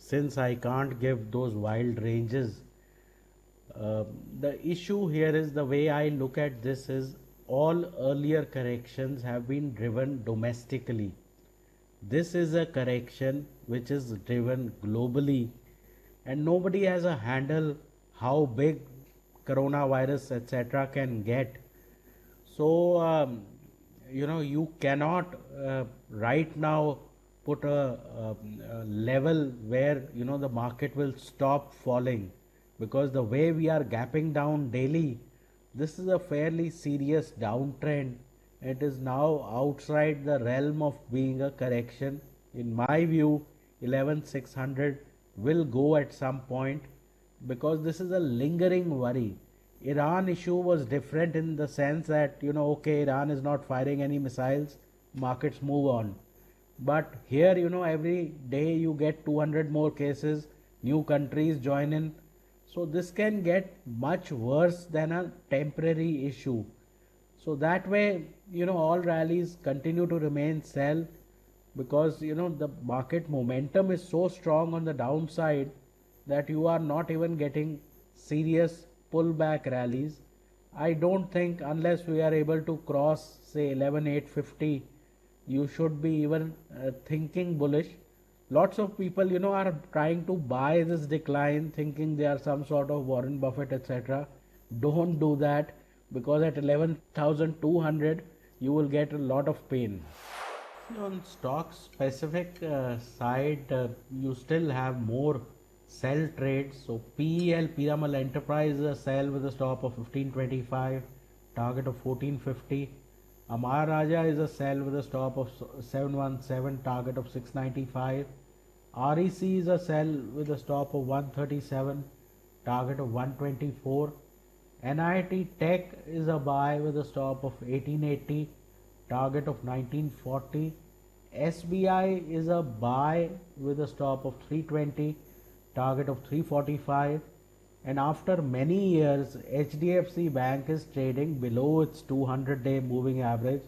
since I can't give those wild ranges, the issue here is the way I look at this is all earlier corrections have been driven domestically. This is a correction which is driven globally, and nobody has a handle how big coronavirus etc. can get. So, you cannot right now put a level where the market will stop falling, because the way we are gapping down daily, this is a fairly serious downtrend. It is now outside the realm of being a correction. In my view, 11,600 will go at some point, because this is a lingering worry. Iran issue was different in the sense that, okay, Iran is not firing any missiles, markets move on. But here, every day you get 200 more cases, new countries join in. So this can get much worse than a temporary issue. So that way, all rallies continue to remain sell, because, the market momentum is so strong on the downside that you are not even getting serious pullback rallies. I don't think, unless we are able to cross say 11,850, you should be even thinking bullish. Lots of people, are trying to buy this decline thinking they are some sort of Warren Buffett etc. Don't do that, because at 11,200 you will get a lot of pain. On stock specific side, you still have more sell trades. So PEL, Piramal Enterprise, is a sell with a stop of 1525, target of 1450. Amar Raja is a sell with a stop of 717, target of 695. REC is a sell with a stop of 137, target of 124. NIT Tech is a buy with a stop of 1880, target of 1940. SBI is a buy with a stop of 320, target of 345. And after many years, HDFC Bank is trading below its 200-day moving average.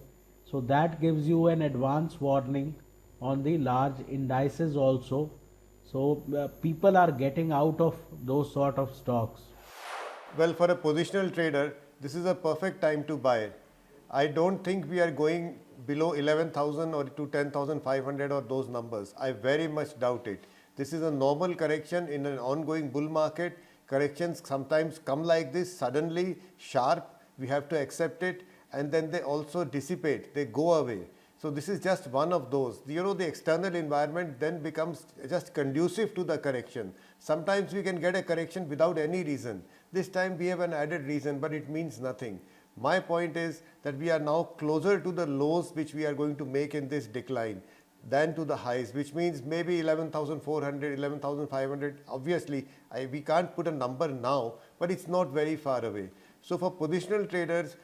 So that gives you an advance warning on the large indices also. So people are getting out of those sort of stocks. Well, for a positional trader, this is a perfect time to buy. I don't think we are going below 11,000 or to 10,500 or those numbers. I very much doubt it. This is a normal correction in an ongoing bull market. Corrections sometimes come like this, suddenly, sharp, we have to accept it, and then they also dissipate, they go away. So this is just one of those. The external environment then becomes just conducive to the correction. Sometimes we can get a correction without any reason. This time we have an added reason, but it means nothing. My point is that we are now closer to the lows which we are going to make in this decline than to the highs, which means maybe 11,400, 11,500. Obviously, we can't put a number now, but it's not very far away. So for positional traders,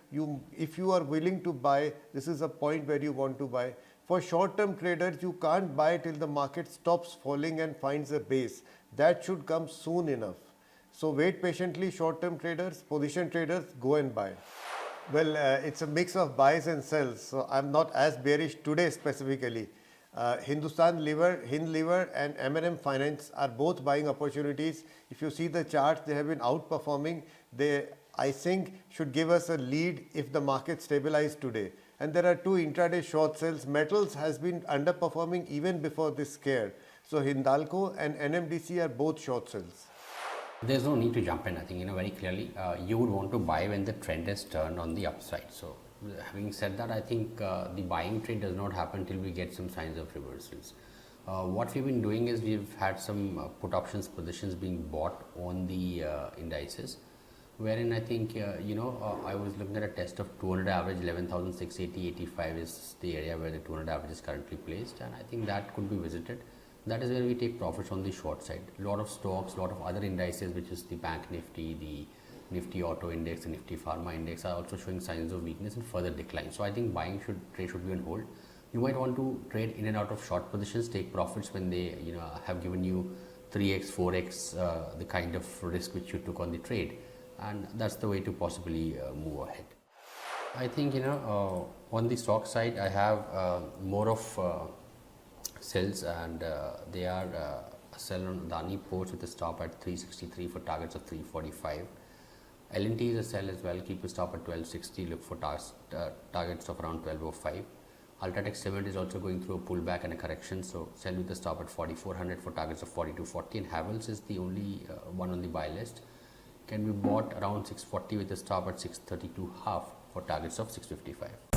if you are willing to buy, this is a point where you want to buy. For short-term traders, you can't buy till the market stops falling and finds a base. That should come soon enough. So wait patiently, short-term traders. Position traders, go and buy. Well, it's a mix of buys and sells. So I'm not as bearish today specifically. Hindustan Lever, Hind Lever and M&M Finance are both buying opportunities. If you see the charts, they have been outperforming. They, I think, should give us a lead if the market stabilizes today. And there are two intraday short sales. Metals has been underperforming even before this scare. So Hindalco and NMDC are both short sales. There's no need to jump in. I think, very clearly, you would want to buy when the trend has turned on the upside. So having said that, I think the buying trade does not happen till we get some signs of reversals. What we've been doing is we've had some put options positions being bought on the indices, wherein I think, I was looking at a test of 200 average, 11,680.85 is the area where the 200 average is currently placed, and I think that could be visited. That is where we take profits on the short side. A lot of stocks, a lot of other indices, which is the Bank Nifty, the Nifty Auto Index, the Nifty Pharma Index, are also showing signs of weakness and further decline. So I think trade should be on hold. You might want to trade in and out of short positions, take profits when they have given you 3x, 4x the kind of risk which you took on the trade, and that's the way to possibly move ahead. I think on the stock side, I have more of sells, and they are sell on Adani Ports with a stop at 363 for targets of 345. L&T is a sell as well, keep a stop at 1260, look for targets of around 1205. Ultratech Cement is also going through a pullback and a correction, so sell with a stop at 4400 for targets of 4240, and Havells is the only one on the buy list. Can be bought around 640 with a stop at 632.5 for targets of 655.